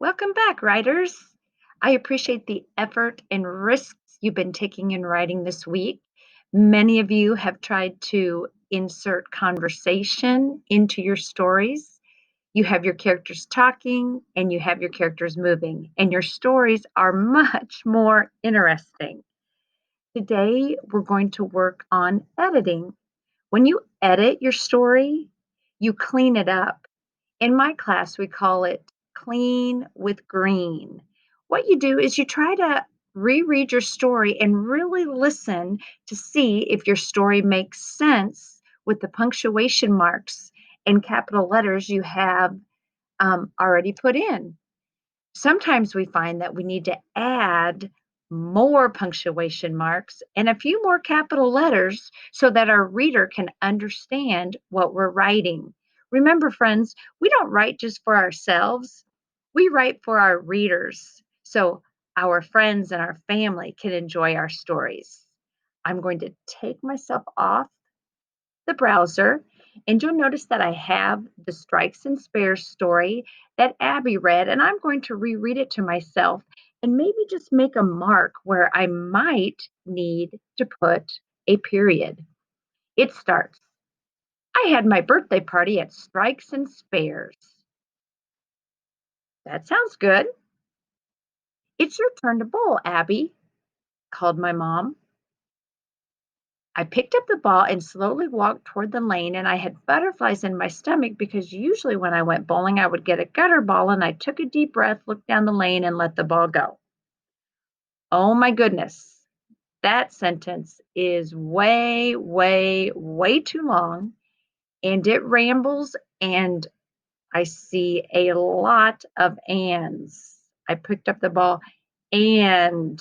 Welcome back, writers. I appreciate the effort and risks you've been taking in writing this week. Many of you have tried to insert conversation into your stories. You have your characters talking and you have your characters moving, and your stories are much more interesting. Today, we're going to work on editing. When you edit your story, you clean it up. In my class, we call it clean with green. What you do is you try to reread your story and really listen to see if your story makes sense with the punctuation marks and capital letters you have already put in. Sometimes we find that we need to add more punctuation marks and a few more capital letters so that our reader can understand what we're writing. Remember, friends, we don't write just for ourselves, we write for our readers so our friends and our family can enjoy our stories. I'm going to take myself off the browser, and you'll notice that I have the Strikes and Spares story that Abby read, and I'm going to reread it to myself and maybe just make a mark where I might need to put a period. It starts. I had my birthday party at Strikes and Spares. That sounds good. It's your turn to bowl, Abby, called my mom. I picked up the ball and slowly walked toward the lane, and I had butterflies in my stomach because usually when I went bowling, I would get a gutter ball, and I took a deep breath, looked down the lane, and let the ball go. Oh my goodness, that sentence is way, way, way too long, and it rambles, and I see a lot of ands. I picked up the ball and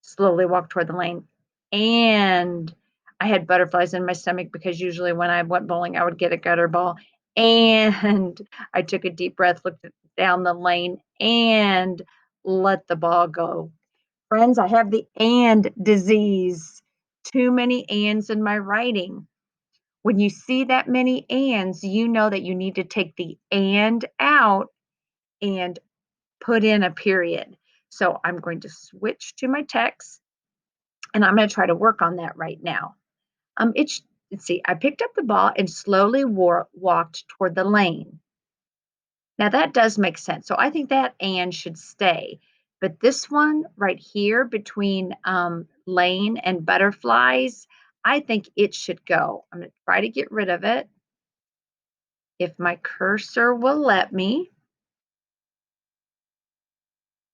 slowly walked toward the lane. And I had butterflies in my stomach because usually when I went bowling, I would get a gutter ball. And I took a deep breath, looked down the lane, and let the ball go. Friends, I have the and disease. Too many ands in my writing. When you see that many ands, you know that you need to take the and out and put in a period. So I'm going to switch to my text and I'm going to try to work on that right now. Let's see. I picked up the ball and slowly walked toward the lane. Now that does make sense. So I think that and should stay. But this one right here between lane and butterflies, I think it should go. I'm going to try to get rid of it. If my cursor will let me,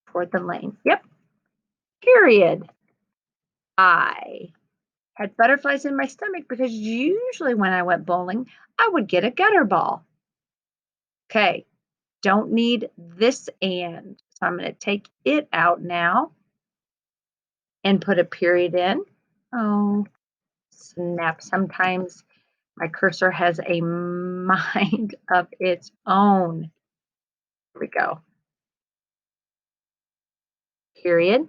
toward the lane. Yep. Period. I had butterflies in my stomach because usually when I went bowling, I would get a gutter ball. Okay, don't need this and. So I'm going to take it out now and put a period in. Oh, snap. Sometimes my cursor has a mind of its own. Here we go. Period.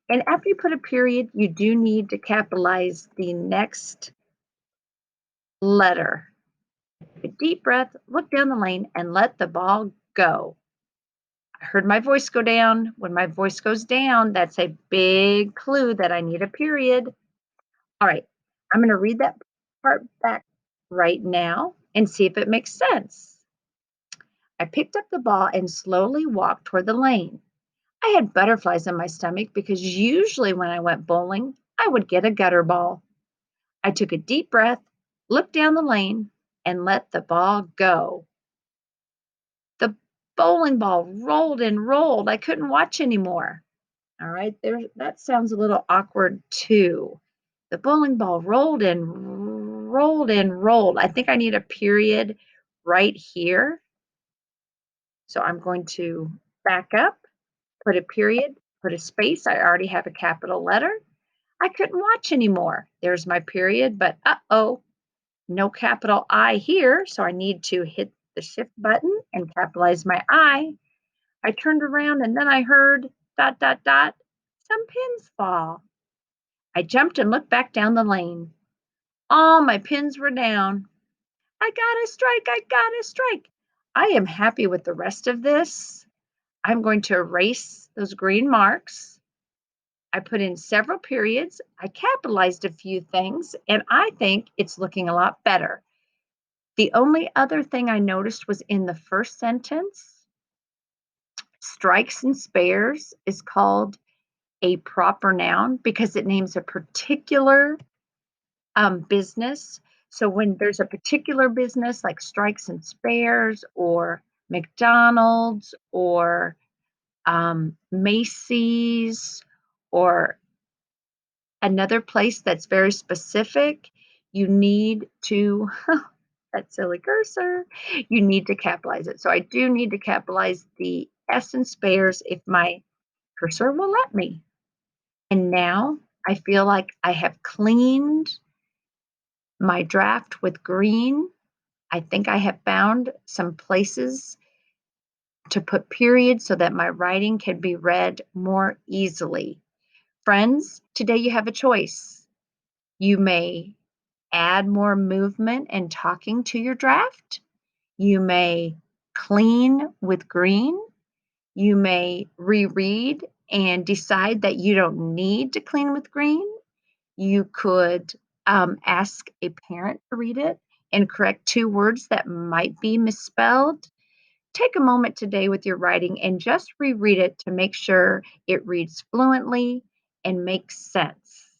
And after you put a period, you do need to capitalize the next letter. Take a deep breath, look down the lane, and let the ball go. I heard my voice go down. When my voice goes down, that's a big clue that I need a period. All right, I'm going to read that part back right now and see if it makes sense. I picked up the ball and slowly walked toward the lane. I had butterflies in my stomach because usually when I went bowling, I would get a gutter ball. I took a deep breath, looked down the lane, and let the ball go. The bowling ball rolled and rolled. I couldn't watch anymore. All right, there, that sounds a little awkward too. The bowling ball rolled and rolled and rolled. I think I need a period right here. So I'm going to back up, put a period, put a space. I already have a capital letter. I couldn't watch anymore. There's my period, but uh-oh, no capital I here. So I need to hit the shift button and capitalize my I. I turned around and then I heard dot, dot, dot, some pins fall. I jumped and looked back down the lane. All my pins were down. I got a strike. I got a strike. I am happy with the rest of this. I'm going to erase those green marks. I put in several periods. I capitalized a few things, and I think it's looking a lot better. The only other thing I noticed was in the first sentence, strikes and spares is called a proper noun because it names a particular business. So when there's a particular business like Strikes and Spares or McDonald's or Macy's or another place that's very specific, you need to, that silly cursor, you need to capitalize it. So I do need to capitalize the S in spares if my cursor will let me. And now I feel like I have cleaned my draft with green. I think I have found some places to put periods so that my writing can be read more easily. Friends, today you have a choice. You may add more movement and talking to your draft. You may clean with green. You may reread and decide that you don't need to clean with green. You could ask a parent to read it and correct two words that might be misspelled. Take a moment today with your writing and just reread it to make sure it reads fluently and makes sense.